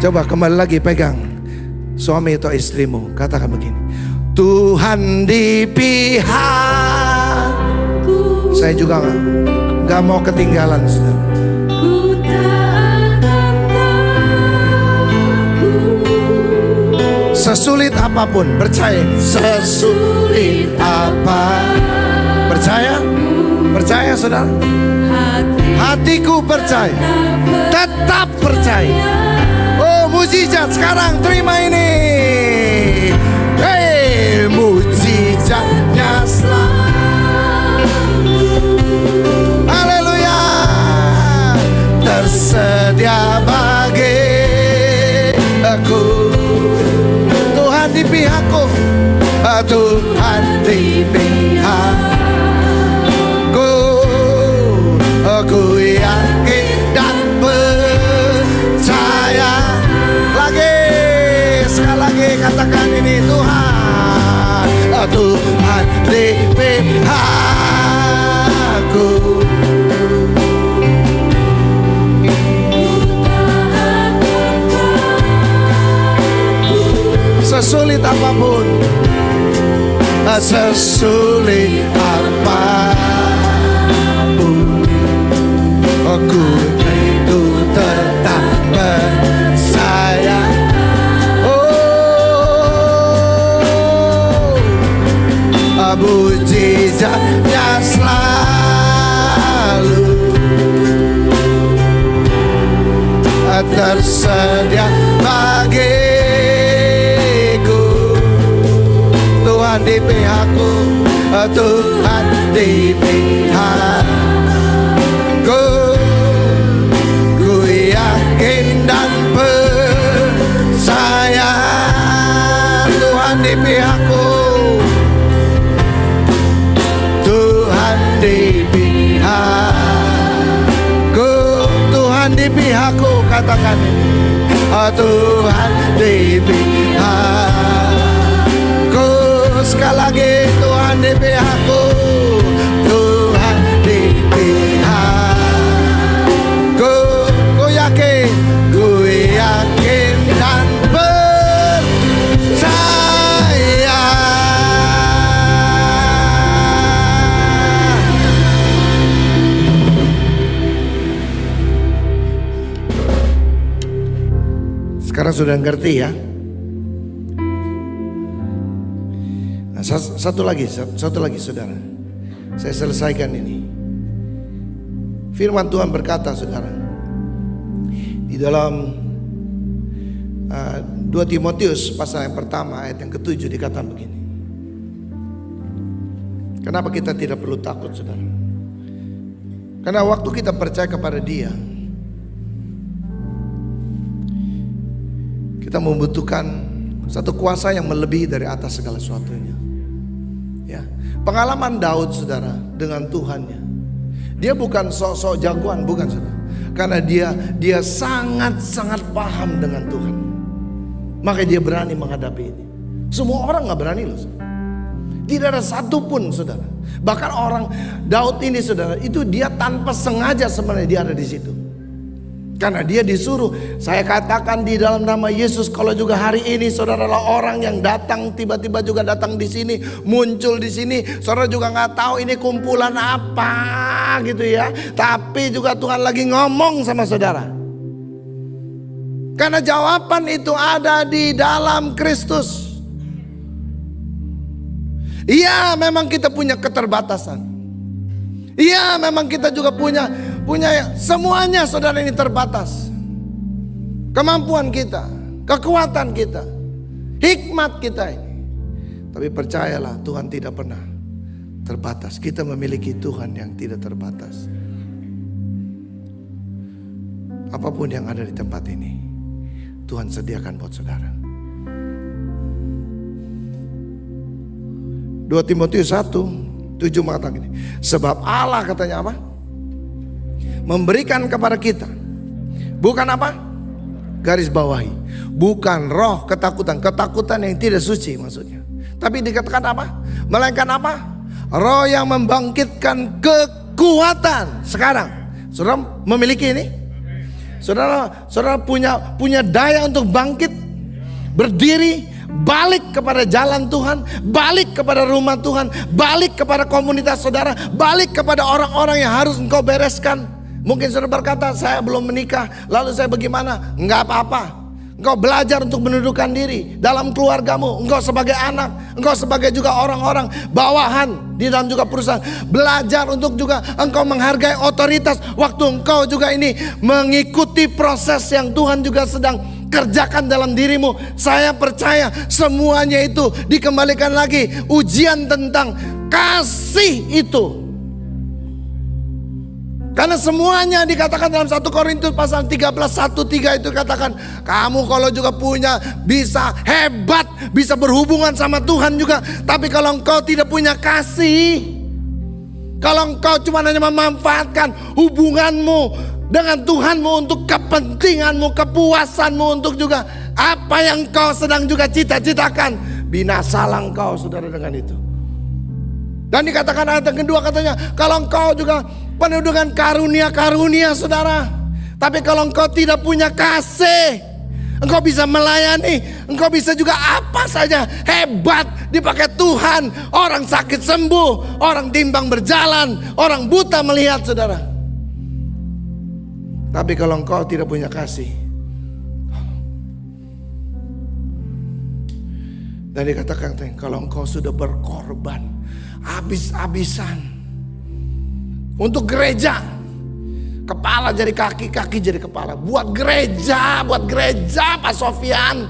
Coba kembali lagi pegang suami atau istrimu, katakan begini: Tuhan di pihak. Saya juga gak mau ketinggalan, saudara. Ku tak akan takut. Sesulit apapun, percaya. Sesulit apa? Percaya? Percaya, saudara? Hatiku percaya. Tetap percaya. Oh, mujizat sekarang, terima ini. Hei, mujizatnya selalu. Haleluya. Tersedia bagi aku. Tuhan di pihakku. Tuhan di pihakku. Aku yakin dan percaya. Lagi, sekali lagi katakan ini: Tuhan. Tuhan di pihakku. Sesulit apapun, sesulit apapun, aku itu tetap percaya. Oh, mujizatnya selalu tersedia bagiku. Tuhan di pihakku, Tuhan di pihakku. Ku yakin dan percaya Tuhan di pihakku. Tuhan di pihakku. Tuhan di pihakku, katakan ini: Tuhan di pihakku. Sekali lagi: Tuhan di pihakku. Tuhan di pihakku. Ku yakin, ku yakin. Sekarang sudah ngerti ya. Nah, satu lagi saudara. Saya selesaikan ini. Firman Tuhan berkata saudara, di dalam 2 Timotius pasal yang pertama ayat yang ke-7 dikatakan begini. Kenapa kita tidak perlu takut saudara? Karena waktu kita percaya kepada Dia, kita membutuhkan satu kuasa yang melebihi dari atas segala sesuatunya. Ya, pengalaman Daud saudara dengan Tuhannya, dia bukan sok-sok jagoan, bukan saudara. Karena dia sangat-sangat paham dengan Tuhan. Maka dia berani menghadapi ini. Semua orang gak berani loh saudara. Tidak ada satupun saudara. Bahkan orang Daud ini saudara, itu dia tanpa sengaja sebenarnya dia ada di situ. Karena dia disuruh. Saya katakan di dalam nama Yesus, kalau juga hari ini saudara adalah orang yang datang, tiba-tiba juga datang di sini, muncul di sini, saudara juga nggak tahu ini kumpulan apa gitu ya. Tapi juga Tuhan lagi ngomong sama saudara. Karena jawaban itu ada di dalam Kristus. Iya, memang kita punya keterbatasan. Iya, memang kita juga punya semuanya saudara ini terbatas. Kemampuan kita, kekuatan kita, hikmat kita ini. Tapi percayalah, Tuhan tidak pernah terbatas. Kita memiliki Tuhan yang tidak terbatas. Apapun yang ada di tempat ini, Tuhan sediakan buat saudara. 2 Timotius 1:7 mengatakan ini. Sebab Allah katanya apa? Memberikan kepada kita bukan apa? Garis bawahi, bukan roh ketakutan. Ketakutan yang tidak suci maksudnya. Tapi dikatakan apa? Melainkan apa? Roh yang membangkitkan kekuatan. Sekarang saudara memiliki ini. Saudara punya daya untuk bangkit, berdiri, balik kepada jalan Tuhan, balik kepada rumah Tuhan, balik kepada komunitas saudara, balik kepada orang-orang yang harus engkau bereskan. Mungkin saudara berkata, saya belum menikah, lalu saya bagaimana? Enggak apa-apa. Engkau belajar untuk menundukkan diri dalam keluargamu. Engkau sebagai anak, engkau sebagai juga orang-orang bawahan di dalam juga perusahaan. Belajar untuk juga engkau menghargai otoritas. Waktu engkau juga ini mengikuti proses yang Tuhan juga sedang kerjakan dalam dirimu. Saya percaya semuanya itu dikembalikan lagi. Ujian tentang kasih itu. Karena semuanya dikatakan dalam 1 Korintus pasal 13:1-3 itu katakan, kamu kalau juga punya bisa hebat, bisa berhubungan sama Tuhan juga, tapi kalau engkau tidak punya kasih, kalau engkau cuma hanya memanfaatkan hubunganmu dengan Tuhanmu untuk kepentinganmu, kepuasanmu, untuk juga apa yang kau sedang juga cita-citakan, binasalah engkau saudara dengan itu. Dan dikatakan ayat yang kedua katanya, kalau engkau juga penuh dengan karunia-karunia saudara, tapi kalau engkau tidak punya kasih, engkau bisa melayani, engkau bisa juga apa saja hebat dipakai Tuhan. Orang sakit sembuh, orang timbang berjalan, orang buta melihat saudara. Tapi kalau engkau tidak punya kasih, dan dikatakan kalau engkau sudah berkorban habis-habisan untuk gereja, kepala jadi kaki, kaki jadi kepala, buat gereja Pak Sofyan.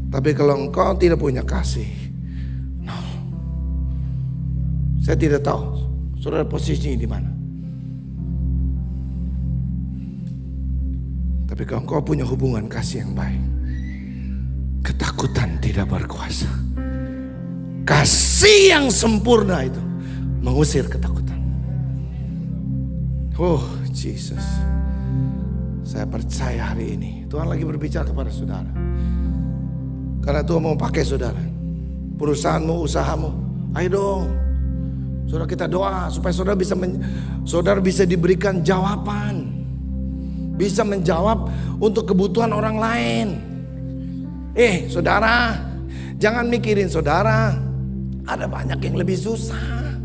Tapi kalau engkau tidak punya kasih, no. Saya tidak tahu saudara posisinya di mana. Tapi kalau engkau punya hubungan kasih yang baik, ketakutan tidak berkuasa. Kasih yang sempurna itu mengusir ketakutan. Oh Jesus, saya percaya hari ini Tuhan lagi berbicara kepada saudara. Karena Tuhan mau pakai saudara, perusahaanmu, usahamu. Ayo dong, saudara kita doa supaya saudara bisa diberikan jawaban, bisa menjawab untuk kebutuhan orang lain. Saudara, jangan mikirin saudara. Ada banyak yang lebih susah.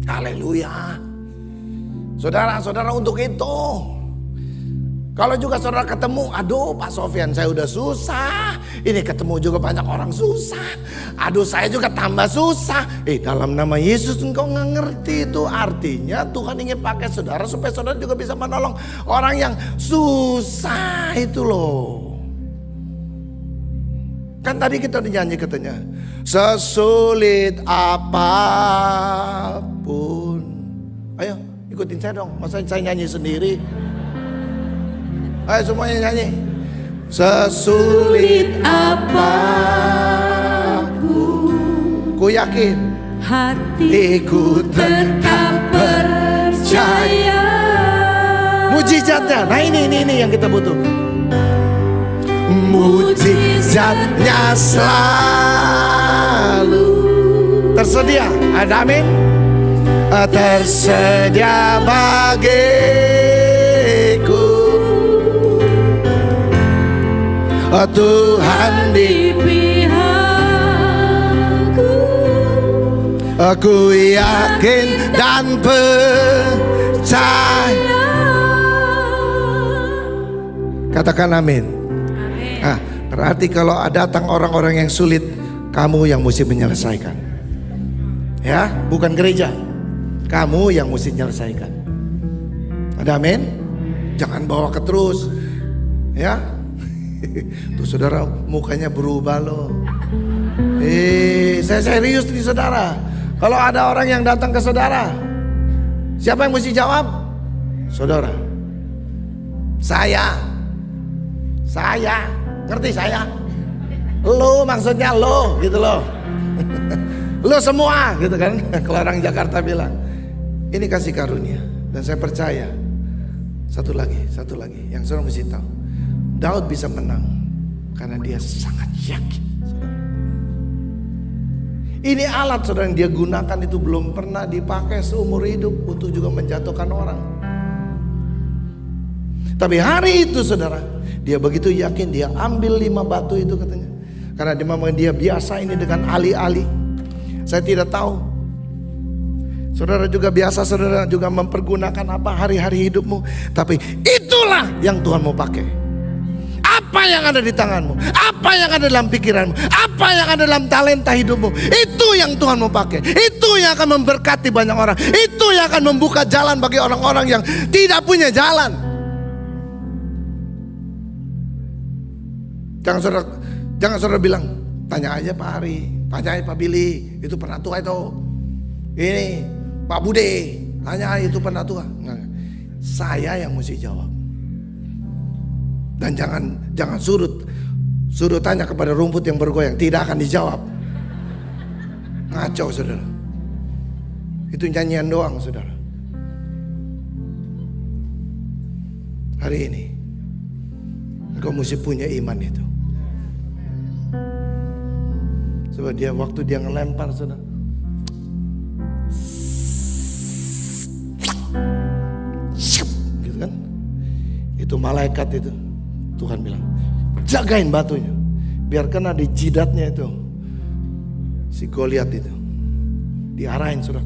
Haleluya. Saudara-saudara, untuk itu Kalau juga saudara ketemu, aduh Pak Sofyan saya udah susah. Ini ketemu juga banyak orang susah. Aduh saya juga tambah susah. Dalam nama Yesus engkau gak ngerti itu. Artinya Tuhan ingin pakai saudara supaya saudara juga bisa menolong orang yang susah itu loh. Kan tadi kita nyanyi katanya, sesulit apapun. Ayo ikutin saya dong, masa saya nyanyi sendiri. Ayo semuanya nyanyi. Sesulit apapun, ku yakin hatiku tetap percaya. Mujizatnya, nah ini yang kita butuh. Mujizatnya selalu tersedia. Ada amin? Tersedia bagiku. Tuhan di pihakku. Aku yakin dan percaya. Katakan amin. Nah, berarti kalau datang orang-orang yang sulit, kamu yang mesti menyelesaikan. Ya, bukan gereja. Kamu yang mesti menyelesaikan. Ada amin? Jangan bawa ke terus. Ya. Tuh saudara mukanya berubah loh. Saya serius nih saudara. Kalau ada orang yang datang ke saudara, siapa yang mesti jawab? Saudara. Saya. Ngerti saya? Lo maksudnya lo gitu loh. Lo semua gitu kan. Kalau orang Jakarta bilang. Ini kasih karunia. Dan saya percaya. Satu lagi yang saudara mesti tahu. Daud bisa menang karena dia sangat yakin. Ini alat saudara yang dia gunakan itu belum pernah dipakai seumur hidup untuk juga menjatuhkan orang. Tapi hari itu saudara, dia begitu yakin, dia ambil 5 batu itu katanya. Karena memang dia biasa ini dengan alih-alih. Saya tidak tahu. Saudara juga biasa, saudara juga mempergunakan apa hari-hari hidupmu. Tapi itulah yang Tuhan mau pakai. Apa yang ada di tanganmu, apa yang ada dalam pikiranmu, apa yang ada dalam talenta hidupmu, itu yang Tuhan mau pakai. Itu yang akan memberkati banyak orang. Itu yang akan membuka jalan bagi orang-orang yang tidak punya jalan. Jangan saudara bilang, tanya aja Pak Ari, tanya aja Pak Billy, itu pernah tua itu. Ini Pak Bude, tanya aja itu pernah tua. Saya yang mesti jawab. Dan jangan suruh tanya kepada rumput yang bergoyang, tidak akan dijawab. Ngaco saudara. Itu nyanyian doang saudara. Hari ini engkau mesti punya iman itu. Sebab waktu dia ngelempar saudara, gitu kan, itu malaikat itu, Tuhan bilang jagain batunya biar kena di jidatnya itu si Goliat itu, diarahin saudara,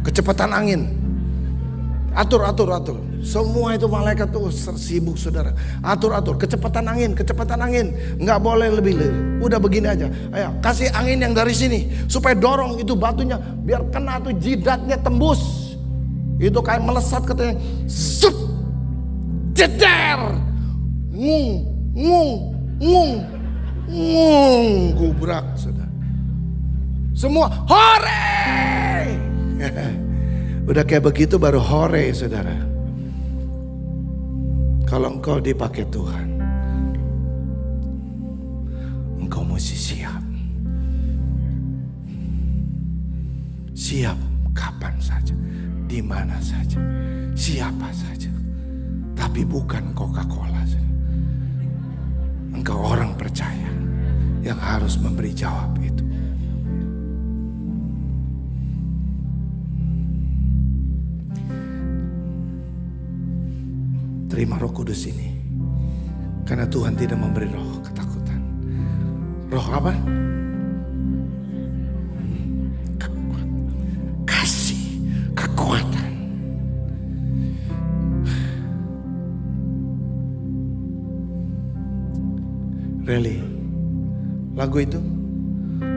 kecepatan angin, atur. Semua itu malaikat tuh sibuk saudara. Atur kecepatan angin. Nggak boleh lebih. Udah begini aja. Ayo kasih angin yang dari sini supaya dorong itu batunya biar kena tuh jidatnya, tembus. Itu kayak melesat katanya. Zup. Jeder. Ngung. Gubrak saudara. Semua hore. Udah kayak begitu baru hore saudara. Kalau engkau dipakai Tuhan, engkau mesti siap. Siap kapan saja, di mana saja, siapa saja. Tapi bukan Coca-Cola. Engkau orang percaya yang harus memberi jawab itu. Terima Roh Kudus ini. Karena Tuhan tidak memberi roh ketakutan. Roh apa? Kasih, kekuatan. Really, lagu itu,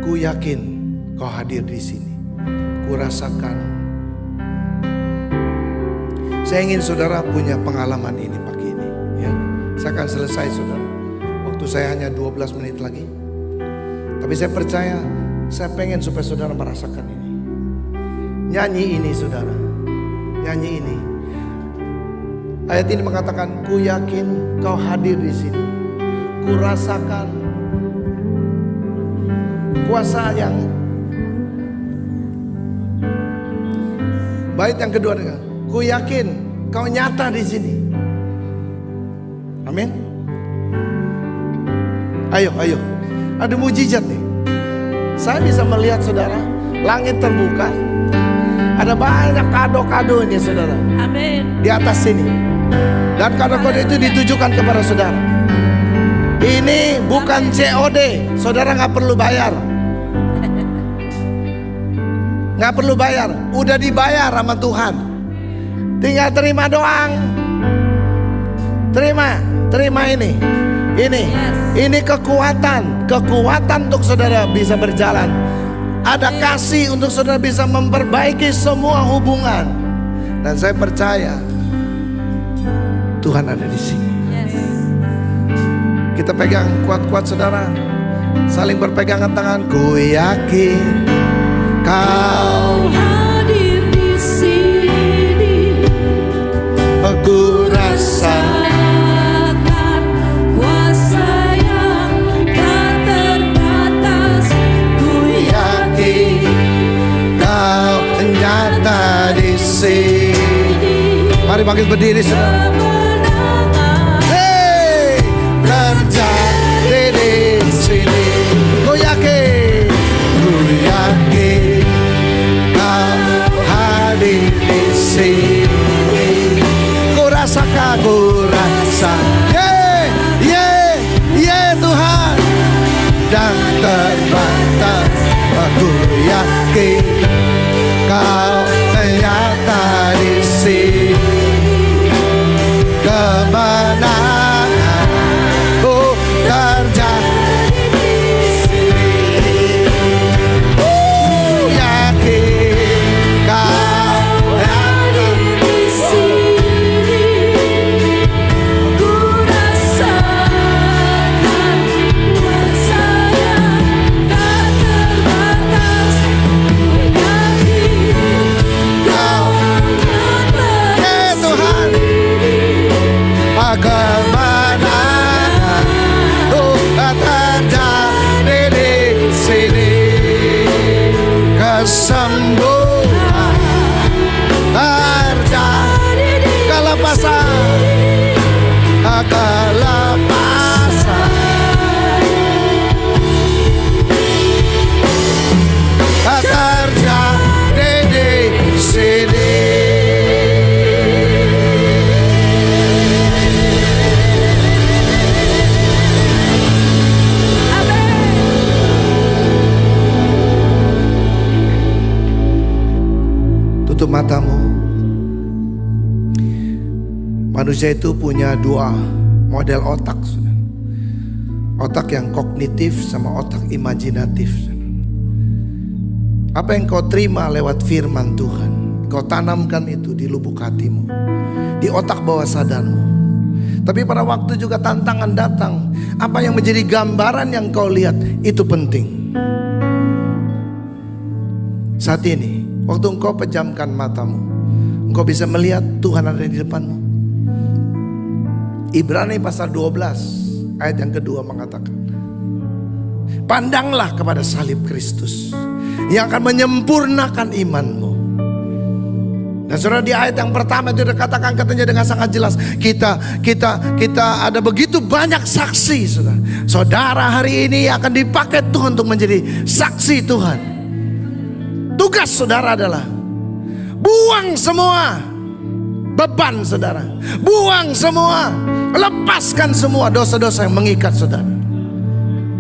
ku yakin kau hadir di sini. Ku rasakan. Saya ingin saudara punya pengalaman ini pagi ini. Ya, saya akan selesai saudara. Waktu saya hanya 12 menit lagi. Tapi saya percaya, saya pengen supaya saudara merasakan ini. Nyanyi ini saudara, nyanyi ini. Ayat ini mengatakan, ku yakin kau hadir di sini. Ku rasakan kuasa yang. Bait yang kedua dengan, ku yakin kau nyata di sini. Amin. Ayo, ayo. Ada mujizat nih. Saya bisa melihat saudara, langit terbuka. Ada banyak kado-kado ini saudara. Amin. Di atas sini. Dan kado-kado itu ditujukan kepada saudara. Ini bukan COD. Saudara gak perlu bayar. Gak perlu bayar. Udah dibayar sama Tuhan. Tinggal terima doang. Terima ini. Ini kekuatan. Kekuatan untuk saudara bisa berjalan. Ada kasih untuk saudara bisa memperbaiki semua hubungan. Dan saya percaya Tuhan ada di sini. Kita pegang kuat-kuat saudara. Saling berpegangan tangan. Ku yakin kau hadir di sini. Aku rasakan kuasa yang tak terbatas. Ku yakin kau nyata di sini. Mari bangkit berdiri saudara. Terjadi di sini. Ku yakin kau hadir di sini. Ku rasakan, ku rasa. Tuhan. Dan terbatas. Aku yakin kau nyata di sini. Kemenangan terjadi di sini. Yakin kau hadir di sini. Ku rasakan kuasa yang tak terbatas. Ku yakin kau nyata di Tuhan. Kemenangan terjadi di sini. Kesembuhan terjadi, kelepasan terjadi di sini. Tutup matamu. Manusia itu punya dua model otak, saudara. Otak yang kognitif sama otak imajinatif, saudara. Apa yang kau terima lewat firman Tuhan, kau tanamkan itu di lubuk hatimu, di otak bawah sadarmu. Tapi pada waktu juga tantangan datang, apa yang menjadi gambaran yang kau lihat itu penting. Saat ini, waktu engkau pejamkan matamu, engkau bisa melihat Tuhan ada di depanmu. Ibrani pasal 12 ayat yang kedua mengatakan, pandanglah kepada salib Kristus yang akan menyempurnakan imanmu. Dan saudara, di ayat yang pertama itu dikatakan katanya dengan sangat jelas, kita ada begitu banyak saksi, saudara. Saudara hari ini akan dipakai Tuhan untuk menjadi saksi Tuhan. Tugas saudara adalah buang semua beban saudara, buang semua, lepaskan semua dosa-dosa yang mengikat saudara.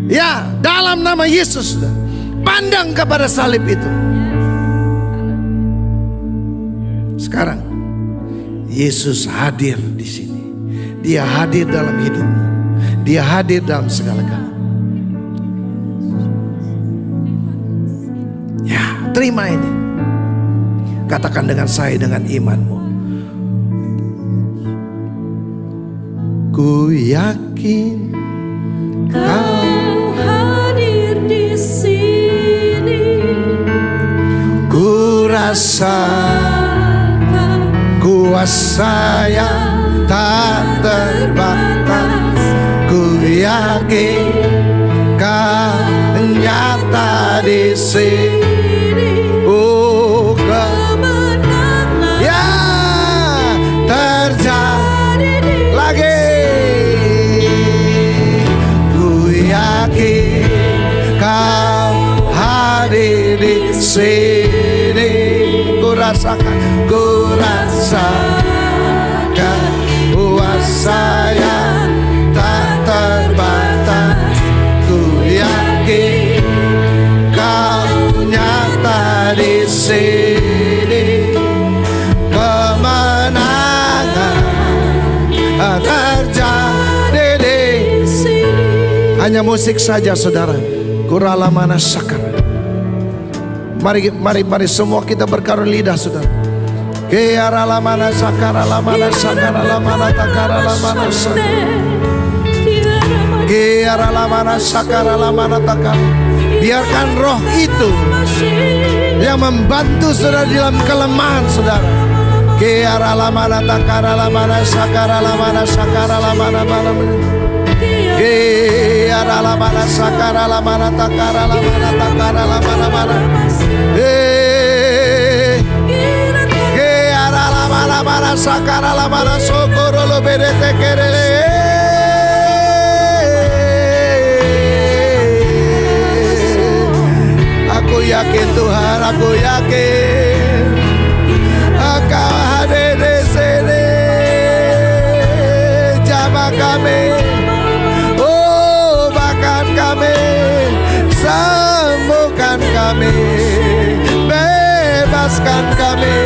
Ya, dalam nama Yesus, saudara, pandang kepada salib itu. Sekarang Yesus hadir di sini. Dia hadir dalam hidupmu. Dia hadir dalam segala kala. Ya, terima ini. Katakan dengan saya, dengan imanmu. Ku yakin Kau hadir di sini. ku rasakan kuasa yang tak terbatas. Ku yakin kau nyata di sini. Oh, Kemenangan ya terjadi lagi. Ku yakin kau hadir di sini. Ku rasakan kuasa yang tak terbatas. Ku yakin kau nyata di sini. Kemenangan terjadi di sini. hanya musik saja, saudara. Kurala mana sakar. Mari semua kita berkaru lidah, saudara. Keara lamana sakara lamana sakara lamana takara lamana sakara. Keara lamana sakara lamana takara. Biarkan roh itu yang membantu saudara dalam kelemahan saudara. Keara lamana takara lamana sakara lamana sakara lamana lamana. Keara lamana sakara lamana takara lamana takara lamana lamana. Keara lamana lamana sakara lamana sokoro lo berete kerele. Aku yakin Tuhan, aku yakin Engkau hadir di sini. Jamah kami, oh bahkan kami, sembuhkan kami, bebaskan kami.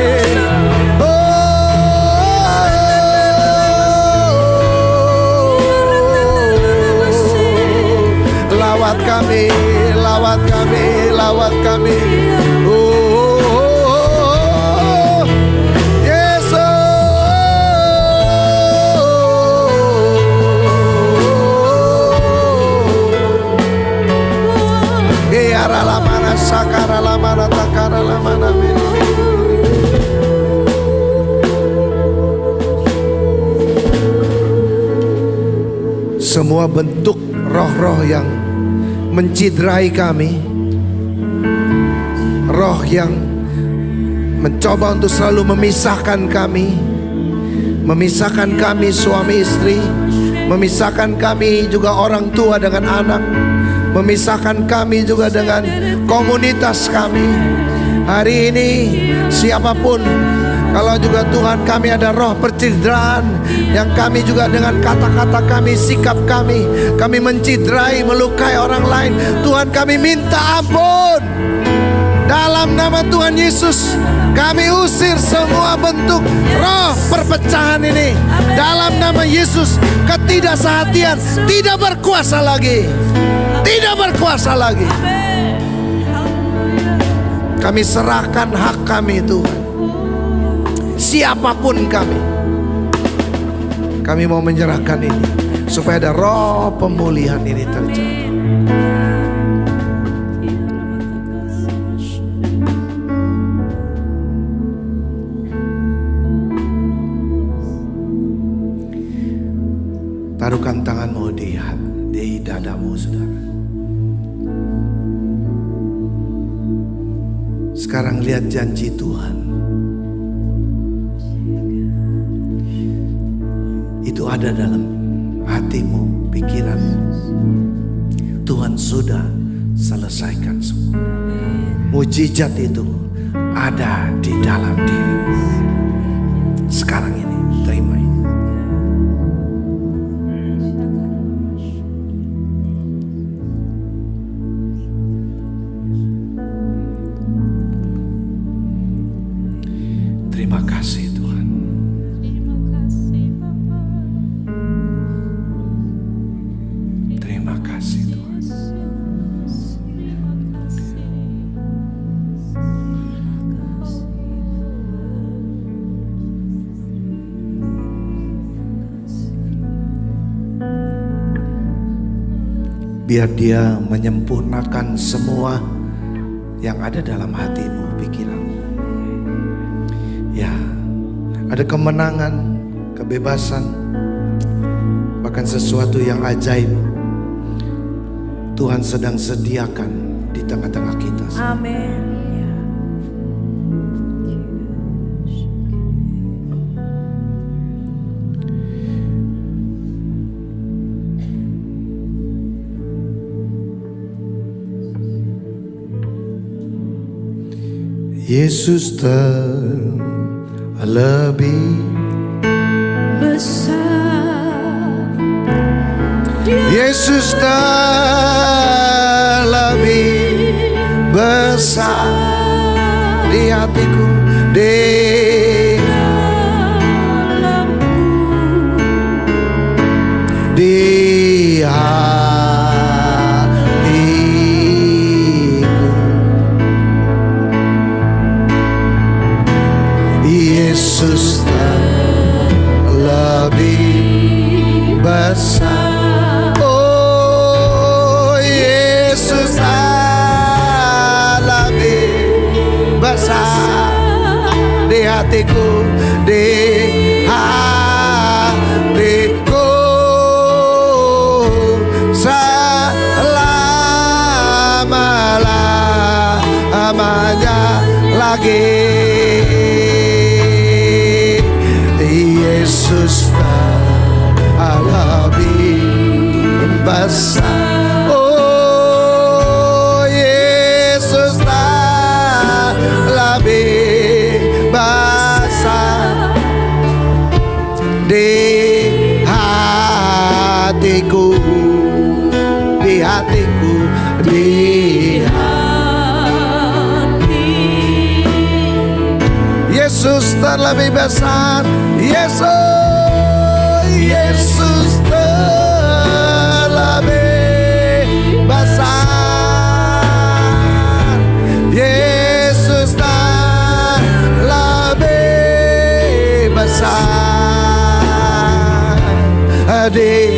Lawat kami, lawat kami, lawat kami. Oh, Yesus. Biara lamana sakara lamana takara lamana. Semua bentuk roh-roh yang mencidrai kami, roh yang mencoba untuk selalu memisahkan kami suami istri, memisahkan kami juga orang tua dengan anak, memisahkan kami juga dengan komunitas kami. Hari ini siapapun, kalau juga Tuhan kami ada roh percidraan yang kami juga dengan kata-kata kami, sikap kami mencidrai, melukai orang lain, Tuhan kami minta ampun. Dalam nama Tuhan Yesus kami usir semua bentuk roh perpecahan ini. Dalam nama Yesus, ketidaksehatian tidak berkuasa lagi. Tidak berkuasa lagi. Kami serahkan hak kami Tuhan. Siapapun kami mau menyerahkan ini supaya ada roh pemulihan ini terjadi. Taruhkan tanganmu di dadamu, saudara. Sekarang lihat janji Tuhan. Itu ada dalam hatimu, pikiran. Tuhan sudah selesaikan semua. Mujizat itu ada di dalam dirimu. Sekarang ini, terima ini. Terima kasih Tuhan. Terima kasih Bapa. biar dia menyempurnakan semua yang ada dalam hatimu, pikiranmu. Ya, ada kemenangan, kebebasan, bahkan sesuatu yang ajaib Tuhan sedang sediakan di tengah-tengah kita. Amin. Yesus terlebih Besar. Yesus terlebih besar di hatiku, di hatiku. Yesus terlebih besar. Oh, Yesus terlebih besar di hatiku, di hatiku. Selama-lamanya lagi. Yesus terlebih besar. Oh, Yesus terlebih besar di hatiku, di hatiku, di Yesus terlebih besar. Yesus terlebih besar. Yesus terlebih besar di